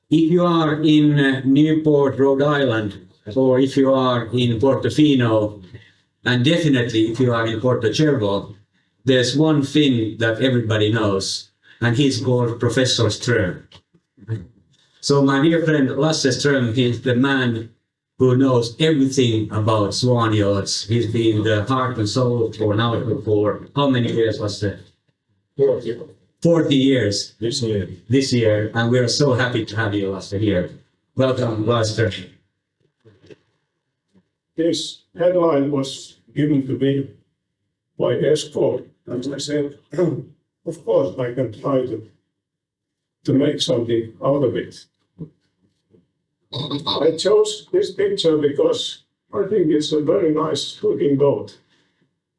If you are in Newport, Rhode Island, or if you are in Portofino, and definitely if you are in Porto-Cervo, there's one thing that everybody knows, and he's called Professor Ström. So my dear friend Lasse Ström is the man who knows everything about swan yachts. He's been the heart and soul for how many years, Lasse? 40 years. This year, and we are so happy to have you, Lasse, here. Welcome, Lasse. This headline was given to me by Escort, and I said, of course I can try to make something out of it. I chose this picture because I think it's a very nice looking boat.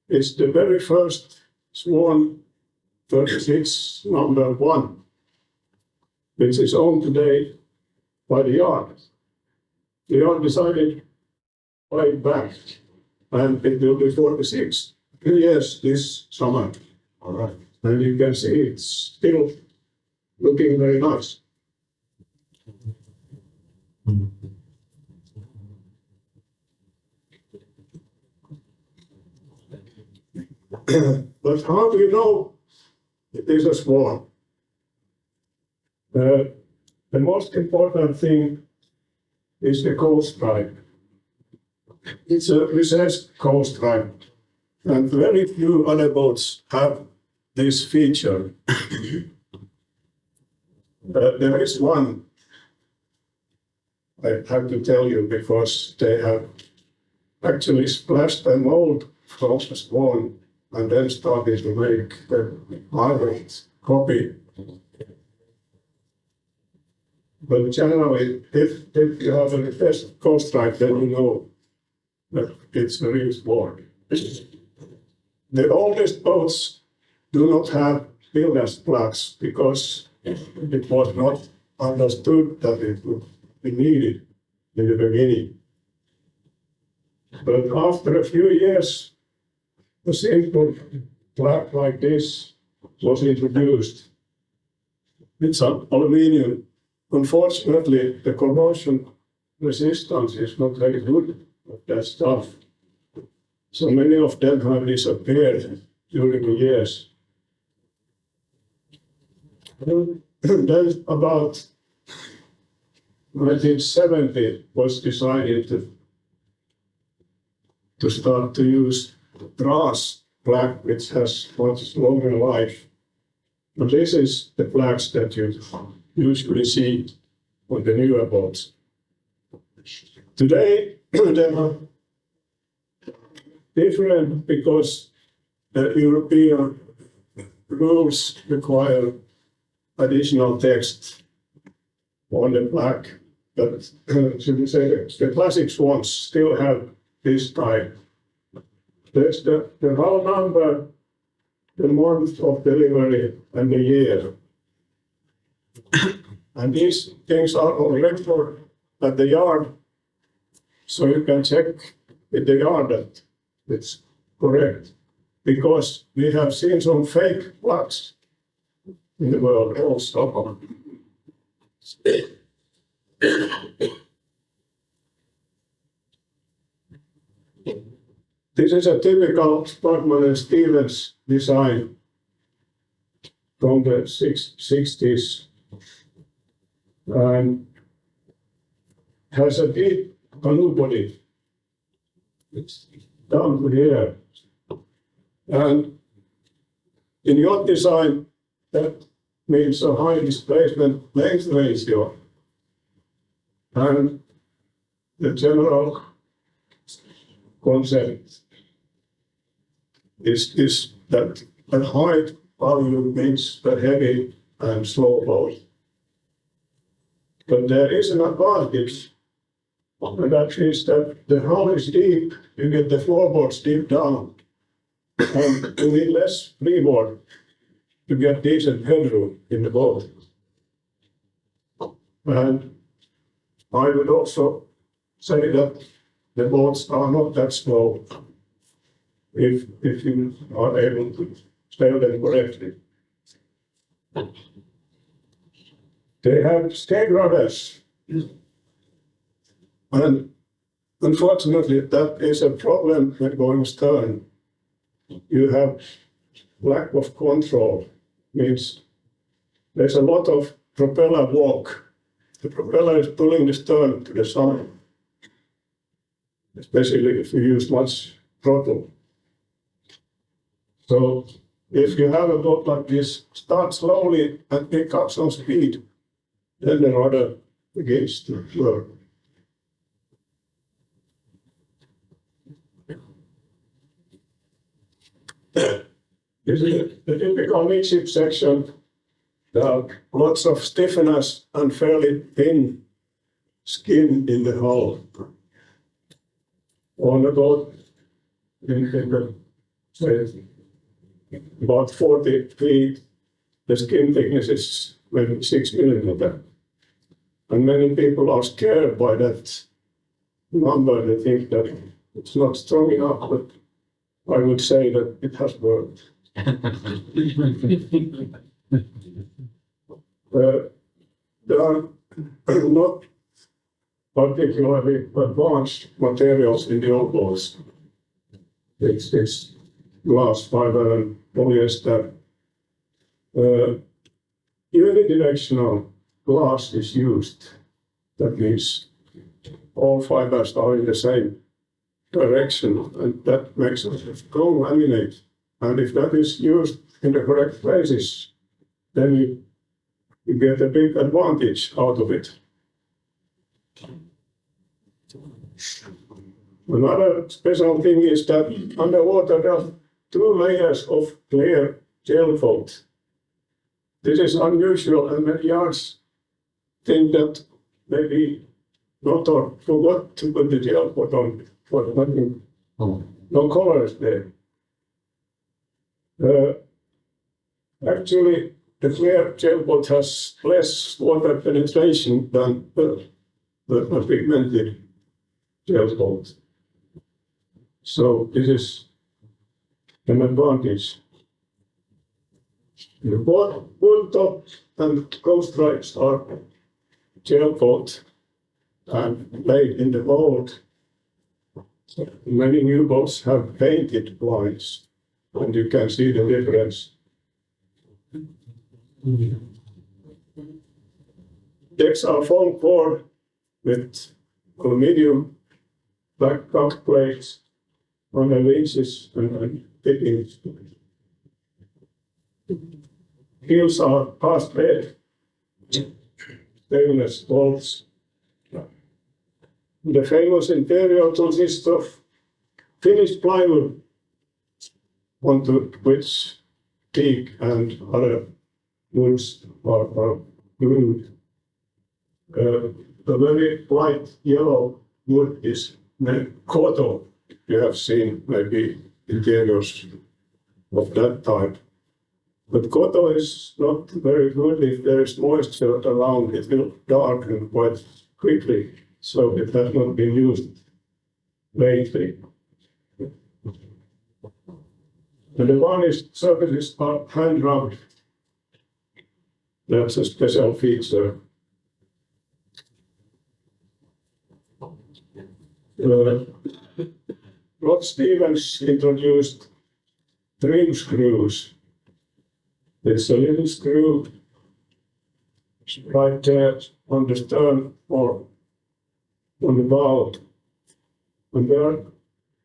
It's the very first Swan 36 number 1, which is owned today by the yard. The yard decided way back, and it will be 46 years this summer. All right. And you can see it's still looking very nice. But how do you know it is a swan? The most important thing is the coal stripe. It's a recessed coal stripe, and very few other boats have this feature. There is one, I have to tell you, because they have actually splashed a mold from the swan and then started to make the pirate copy. But generally, if you have a recessed coal stripe, then you know that it's a real swan. The oldest boats do not have builder's plugs because it was not understood that it would be needed in the beginning. But after a few years, a simple plug like this was introduced. It's aluminium. Unfortunately, the corrosion resistance is not very good of that stuff. So many of them have disappeared during the years. Then about 1970 was decided to start to use brass plaque, which has much longer life. But this is the plaques that you usually see on the newer boats. Today, they are different because the European rules require additional text on the plaque. But should we say the classic swans still have this type. There's the roll number, the month of delivery, and the year. And these things are on record at the yard, so you can check with the yard that it's correct. Because we have seen some fake plaques in the world also. This is a typical Sparkman and Stevens design from the 60s, and has a deep canoe body. It's down to here. And in yacht design, that means a high displacement length ratio. And the general concept is that a height value means a heavy and slow boat. But there is an advantage, and that is that the hull is deep, you get the floorboards deep down, and you need less freeboard to get decent headroom in the boat. And I would also say that the boats are not that slow if you are able to sail them correctly. They have skate rudders. And unfortunately, that is a problem when going stern. You have lack of control, means there's a lot of propeller walk. The propeller is pulling the stern to the side, especially if you use much throttle. So if you have a boat like this, start slowly and pick up some speed, then the rudder begins to work. This is the typical midship section. There are lots of stiffness and fairly thin skin in the hull. On the boat, in the, say, about 40 feet, the skin thickness is maybe 6 millimeter. And many people are scared by that number. They think that it's not strong enough, but I would say that it has worked. There are not particularly advanced materials in the old boats. It's glass fiber and polyester. Unidirectional glass is used. That means all fibers are in the same direction, and that makes a strong laminate. And if that is used in the correct places, then you get a big advantage out of it. Another special thing is that underwater there are 2 layers of clear gel coat. This is unusual, and many yards think that maybe not or forgot to put the gel coat on for nothing. No colors there. Actually, the clear gel coat has less water penetration than the pigmented gel coat. So this is an advantage. The boat top and coast stripes are gel coat and laid in the mold. Many new boats have painted lines, and you can see the difference. Decks are foam core with aluminium black top plates on the winches and fittings. Heels are cast red, stainless bolts. The famous interior consists of finished plywood onto which teak and other woods are glued. The very light yellow wood is koto. You have seen maybe interiors of that type. But koto is not very good if there is moisture around. It will darken quite quickly, so it has not been used lately. And the varnished surfaces are hand rubbed. That's a special feature. Rod Stevens introduced trim screws. There's a little screw right there on the stern or on the bow, and they are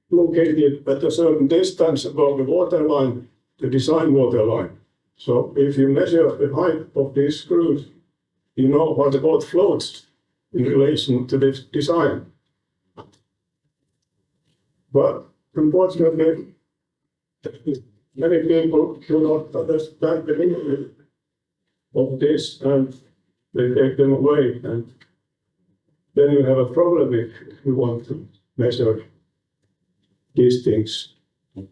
located at a certain distance above the waterline, the design waterline. So if you measure the height of these screws, you know how the boat floats in relation to this design. But unfortunately, many people do not understand the meaning of this, and they take them away, and then you have a problem if you want to measure these things. It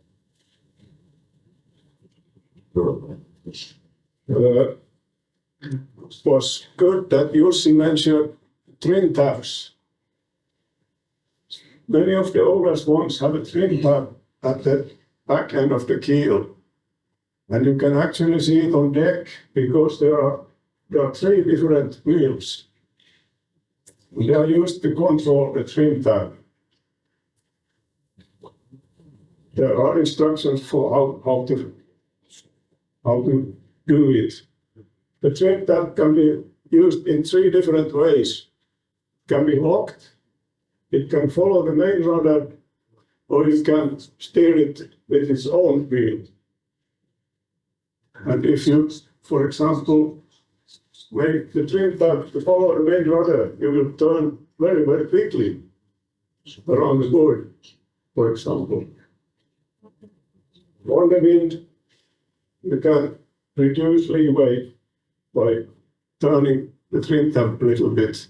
was good that Jussi mentioned trim tabs. Many of the oldest ones have a trim tab at the back end of the keel. And you can actually see it on deck because there are there are three different wheels. They are used to control the trim tab. There are instructions for how to do it. The trim tab can be used in three different ways. It can be locked, it can follow the main rudder, or you can steer it with its own wheel. And if you, for example, make the trim tab to follow the main rudder, you will turn very, very quickly around the board, for example. On the wind, you can reduce leeway by turning the trim tab a little bit.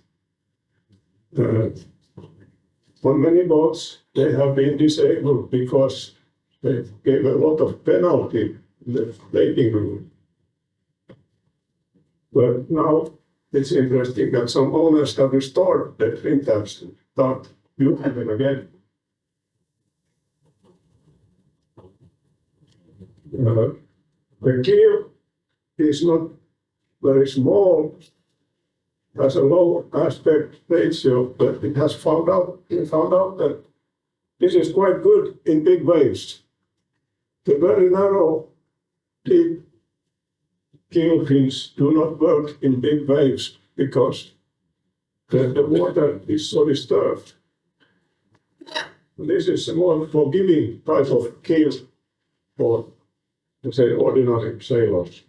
On many boats, they have been disabled because they gave a lot of penalty in the plating room. But now it's interesting that some owners have restored the trim tabs and start using them again. The keel is not very small, has a low aspect ratio, but it has found out that this is quite good in big waves. The very narrow, deep keel fins do not work in big waves because the water is so disturbed. This is a more forgiving type of keel for, to say, ordinary sailors.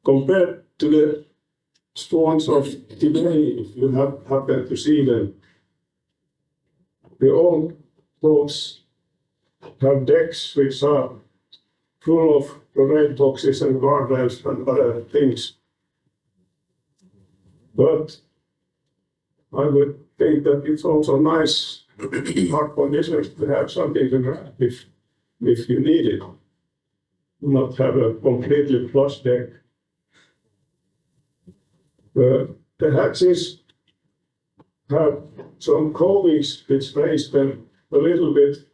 Compared to the swans of today, if you happen to see them, the old boats have decks which are full of parade boxes and guardrails and other things. But I would think that it's also nice, hard conditions, to have something to grab if you need it. Not have a completely flush deck. The hatches have some covings which raise them a little bit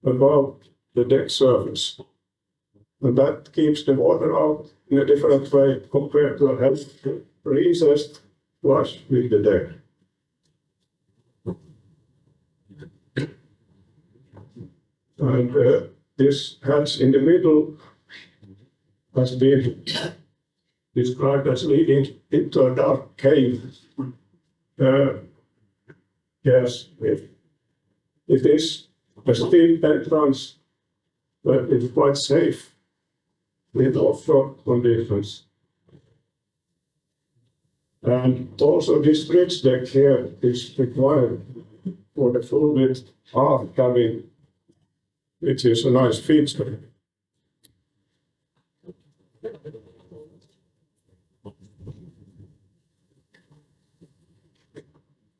above the deck surface. And that keeps the water out in a different way compared to a hatch recessed flush with the deck. And this hatch in the middle has been described as leading into a dark cave. Yes, it is a steep entrance, but it's quite safe with off-road conditions. And also this bridge deck here is required for the full width aft cabin, which is a nice feature.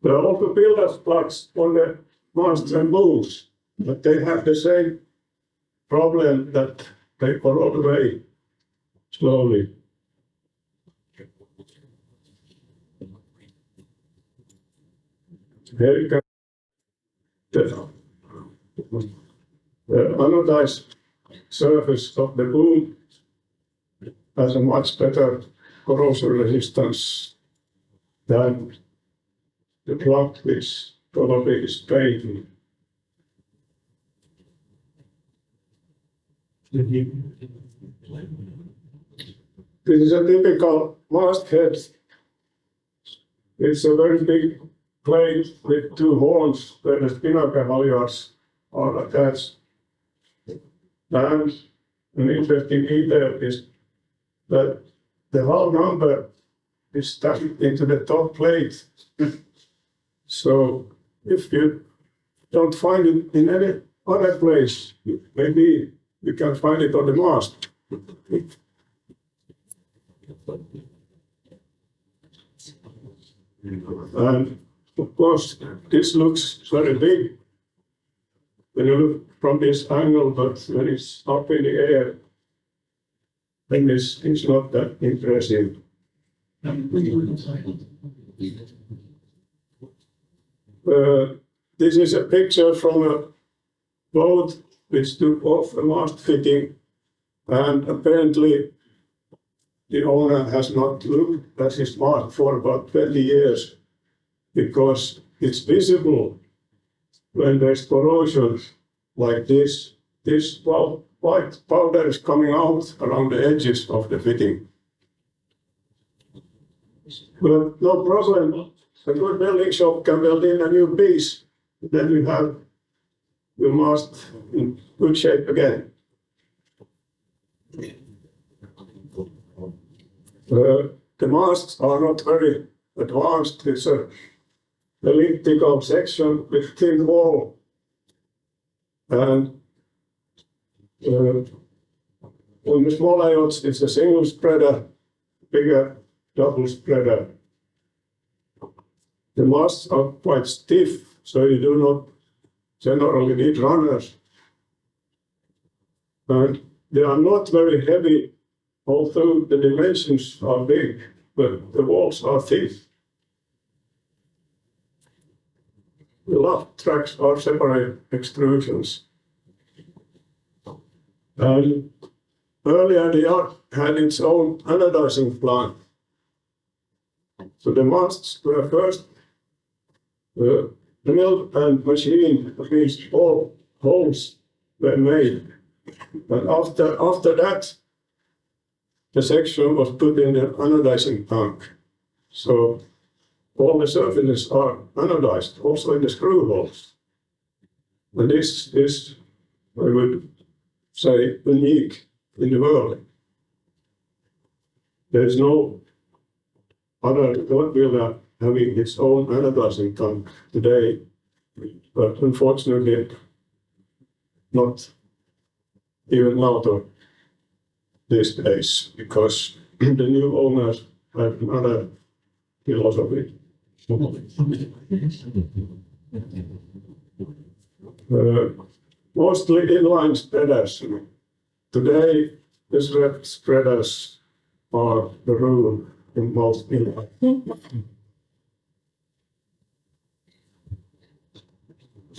There are also builder's plugs on the masts and booms, but they have the same problem that they corrode away slowly. Here you can the anodized surface of the boom has a much better corrosion resistance than the plug, which probably is painted. This is a typical masthead. It's a very big plate with two horns where the spinnaker halyards are attached. And an interesting detail is that the hull number is stuck into the top plate. So if you don't find it in any other place, maybe you can find it on the mast. And of course, this looks very big when you look from this angle, but when it's up in the air, then it's not that impressive. This is a picture from a boat which took off a mast fitting, and apparently the owner has not looked at his mast for about 20 years because it's visible when there's corrosion like this. This white powder is coming out around the edges of the fitting. But no problem. A good welding shop can weld in a new piece. Then you have your mast in good shape again. The masts are not very advanced. It's a elliptical section with thin wall. And on the smaller yachts, it's a single spreader, bigger double spreader. The masts are quite stiff, so you do not generally need runners. And they are not very heavy, although the dimensions are big, but the walls are thick. The laugh tracks are separate extrusions. And earlier the yacht had its own anodizing plant. So the masts were first milled and machined, that means all holes were made. And after that, the section was put in the anodizing tank. So all the surfaces are anodized, also in the screw holes. And this is, I would say, unique in the world. There's no other boat builder having its own anodizing tank today, but unfortunately not even out of these days, because the new owners have another philosophy. Mostly inline spreaders. Today, the spreaders are the rule in most inline.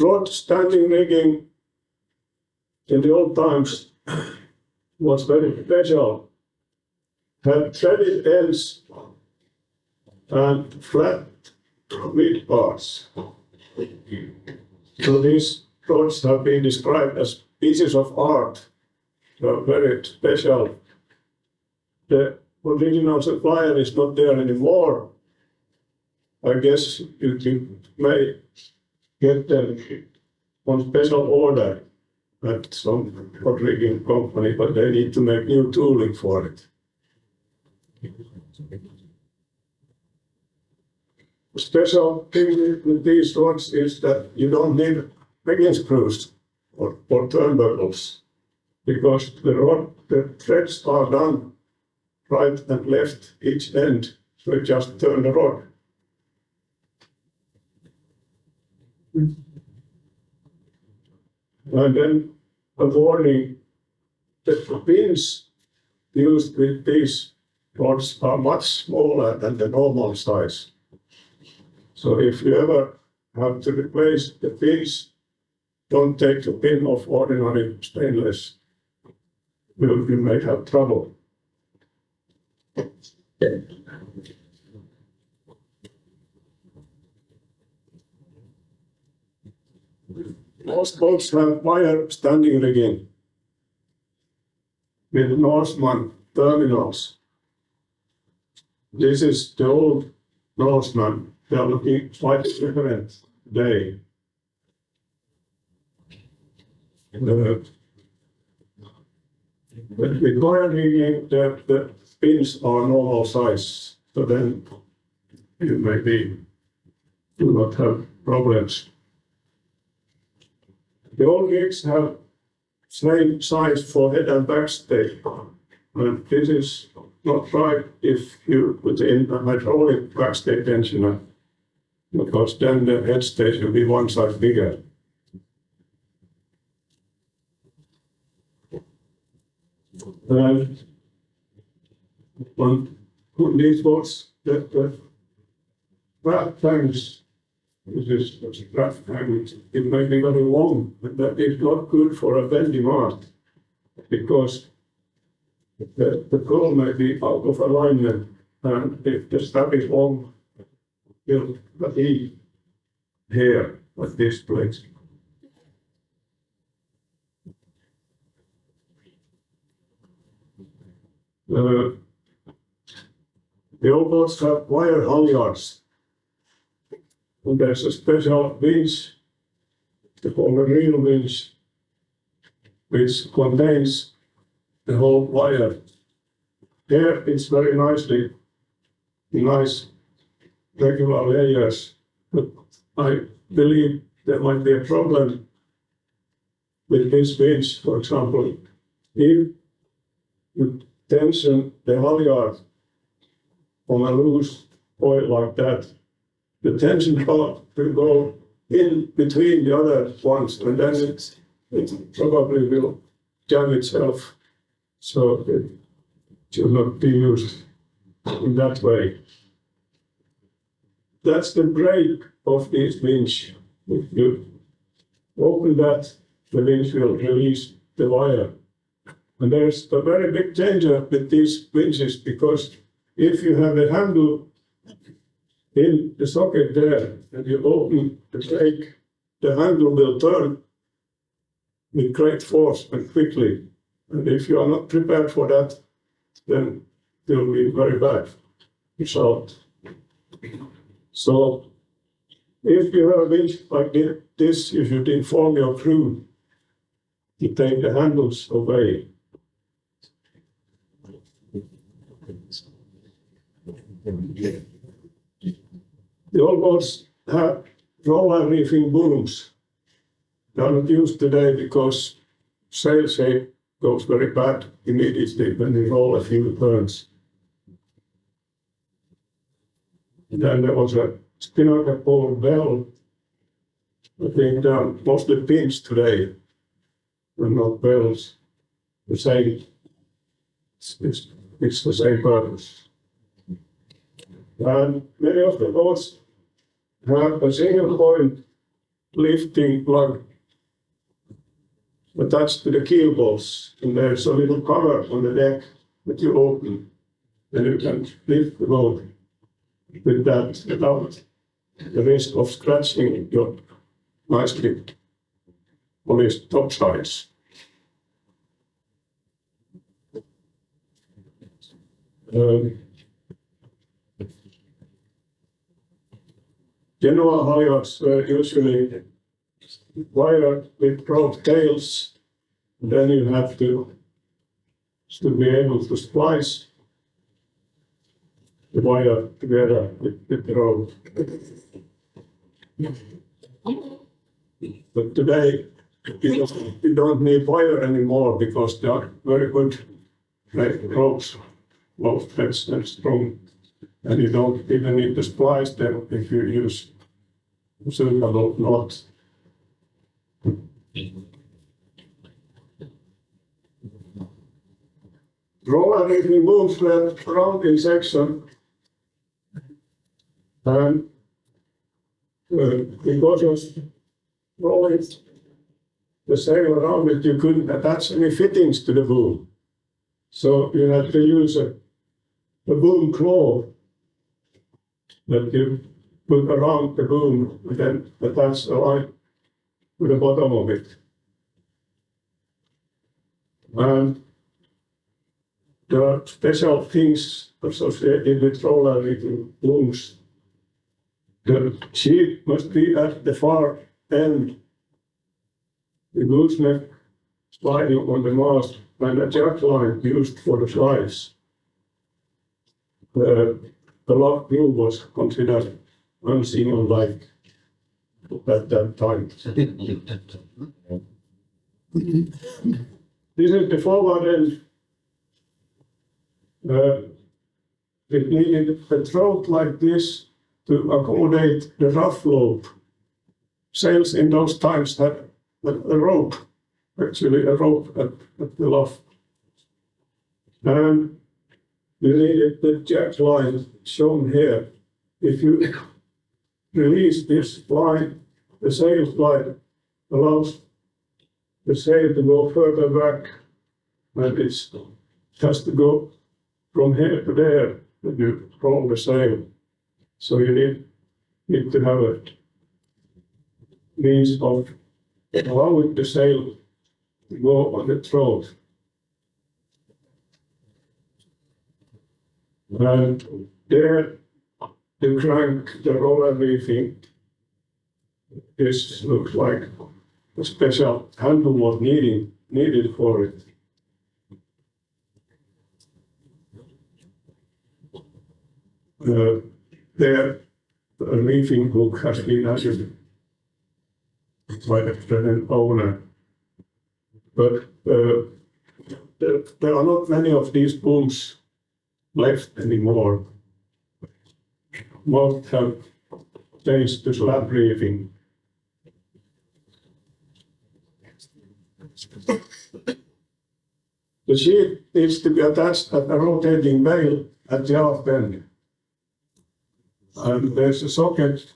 Rod standing rigging in the old times was very special. Had threaded ends and flat mid parts. So these rods have been described as pieces of art. They are very special. The original supplier is not there anymore. I guess you may get them on special order at some rod rigging company, but they need to make new tooling for it. The special thing with these rods is that you don't need rigging screws or turnbuckles, because the threads are done right and left each end, so you just turn the rod. And then a warning that the pins used with these rods are much smaller than the normal size. So if you ever have to replace the pins, don't take a pin of ordinary stainless. You may have trouble. Most boats have wire standing rigging with Norseman terminals. This is the old Norseman. They are looking quite different today. But with wire rigging, the pins are normal size, so then you maybe do not have problems. The old rigs have same size for head and backstay, and this is not right if you put in a hydraulic backstay tensioner, because then the head stage will be one size bigger. On these boats, the tanks This is rough and it may be very long, but that is not good for a bendy mast because the pole may be out of alignment, and if the strap is long, will fatigue here at this place. The old boats have wire halyards. And there's a special winch, called a reel winch, which contains the whole wire. Here it's very nice regular layers, but I believe there might be a problem with this winch. For example, if you tension the halyard on a loose coil like that, the tension part will go in between the other ones, and then it probably will jam itself. So it should not be used in that way. That's the break of this winch. If you open that, the winch will release the wire. And there's a very big danger with these winches, because if you have a handle in the socket there and you open the brake, the handle will turn with great force and quickly. And if you are not prepared for that, then it will be very bad result. So if you have a winch like this, you should inform your crew to take the handles away. The old boats have roller reefing booms. They are not used today because sail shape goes very bad immediately when you roll a few turns. And then there was a spinnaker pole bell. I think they are mostly pins today, and not bells. The same, it's the same purpose. And many of the boats have a single point lifting plug attached to the keel bolts, and there's a little cover on the deck that you open, and you can lift the boat with that without the risk of scratching your nicely polished topsides. Genoa halyards were usually wired with broad tails. Then you have to be able to splice the wire together with the rope. But today, you don't need wire anymore because they are very good ropes, low threads and strong. And you don't even need to splice them if you use cylindrical knots. Roller reefing booms were round in section, and because of rolling the sail around it, you couldn't attach any fittings to the boom. So you had to use a boom claw that you put around the boom and then attach a line to the bottom of it. And there are special things associated with roller reefing booms. The sheet must be at the far end, the gooseneck sliding on the mast, and a jack line used for the slice. The lock groove was considered unseamanlike at that time. This is the forward end. It needed a throat like this to accommodate the rough lope. Sails in those times had a rope, actually a rope at the luff. And you needed the jack line shown here. If release this line, the sail slide allows the sail to go further back, and it has to go from here to there when you roll the sail. So you need to have a means of allowing the sail to go on the throat. And there, to crank the roller reefing, this looks like a special handle was needed for it. There, a reefing hook has been added by the present owner. But there are not many of these booms left anymore. Most have changed to slab reefing. The sheet needs to be attached at a rotating bail at the aft end. And there's a socket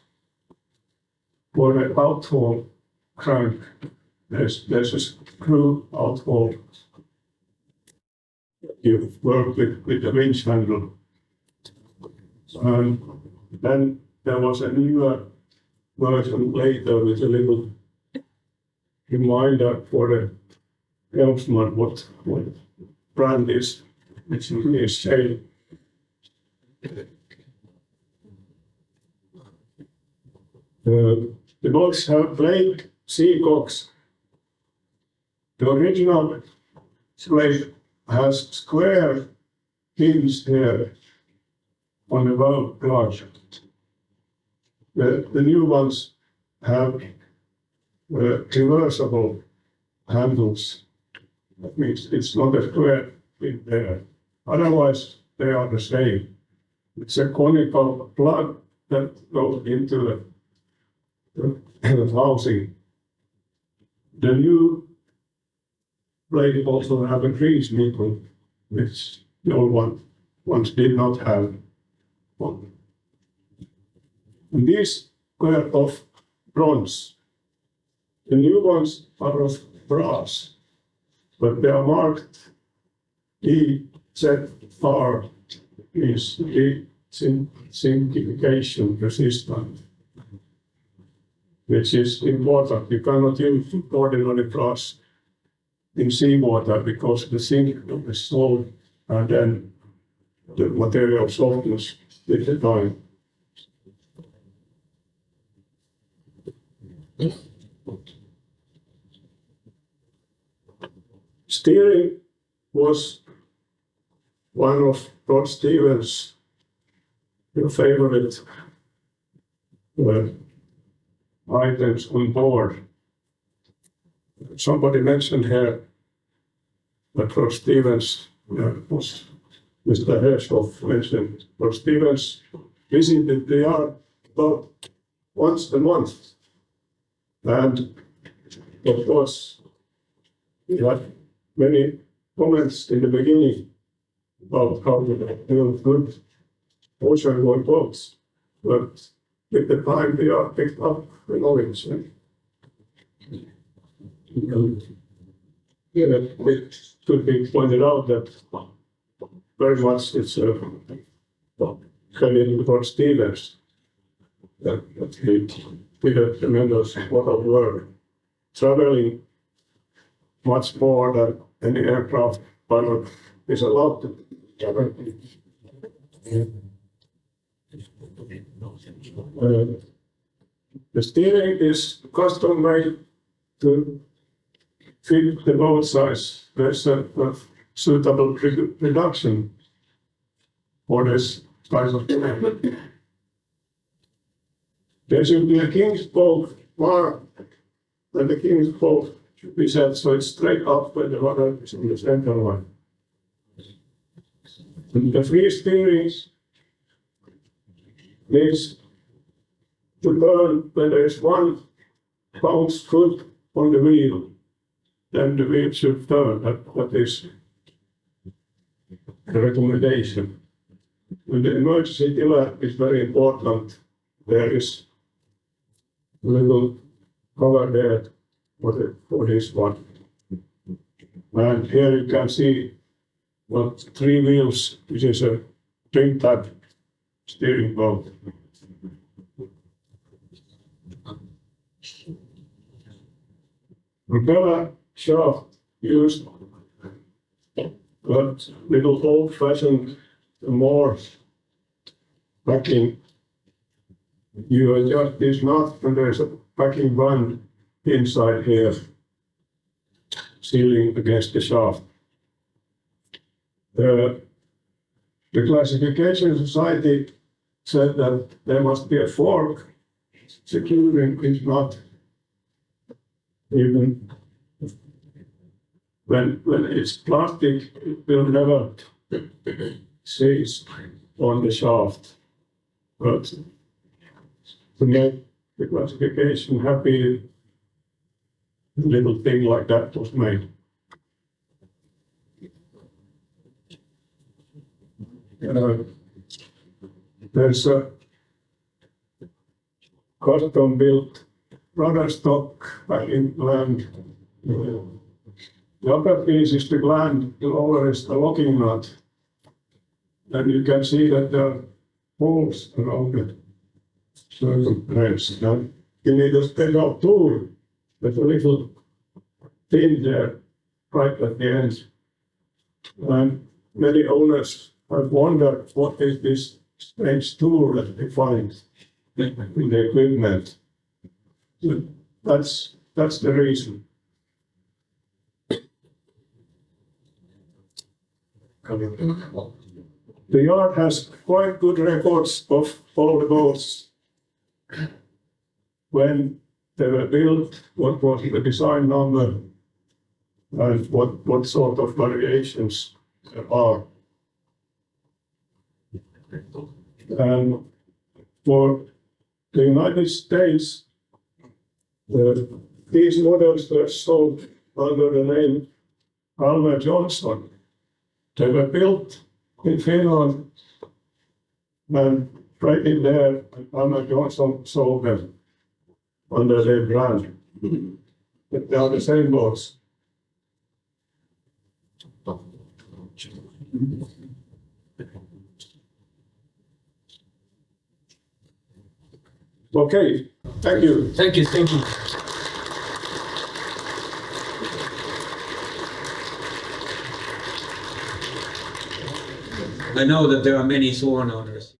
for the outfall crank. There's a screw outfall. You work with the winch handle. And then there was a newer version later with a little reminder for the helmsman what brand is sail. The boats have blade seacocks. The original slate has square pins here on the bow plug. The new ones have reversible handles. That means it's not a square pin there. Otherwise, they are the same. It's a conical plug that goes into the housing. The new blade also have a grease nipple, which the old ones did not have. And these were of bronze. The new ones are of brass, but they are marked DZR, is de-zinkification resistant, which is important. You cannot use ordinary brass in seawater because the zinc is sold and then the material softness with the time. Steering was one of Rod Stevens' favorite items on board. Somebody mentioned here that Rod Stevens was Mr. Herschel mentioned. Rod Stevens visited the yard about once a month. And of course, he had many comments in the beginning about how to build good ocean-going boats. But with the time, we are picked up the knowledge. It could be pointed out that very much it's credited for Stevens that he did a tremendous lot of work, traveling much more than any aircraft pilot is allowed to travel. The steering is custom made to fit the boat size. There's a suitable reduction for this size of steering. There should be a king's boat mark, and the king's boat should be set so it's straight up when the rudder is in the center line. And the free steering needs to turn when there is one bounce foot on the wheel. Then the wheel should turn. That is the recommendation. And the emergency tiller is very important. There is little cover there for this one. And here you can see what 3 wheels, which is a twin type steering boat. Propeller shaft used but little old-fashioned more backing. You adjust this nut and there's a backing band inside here, sealing against the shaft. The classification society said that there must be a fork securing this nut. Even when it's plastic, it will never seize on the shaft. But to make the classification happy, a little thing like that was made. There's a custom-built rudder stock backing gland. The upper piece is the gland, the lower is the locking nut. And you can see that there are holes around it. Circumference. Now, you need a special tool with a little pin there, right at the end. And many owners have wondered what is this strange tool that they find in the equipment. So that's the reason. The yard has quite good records of all the boats. When they were built, what was the design number, and what sort of variations there are. And for the United States, these models were sold under the name Almer Johnson. They were built in Finland, and right in there, Almer Johnson sold them under their brand. But they are the same boats. Okay, thank you. Thank you, thank you. I know that there are many sworn owners.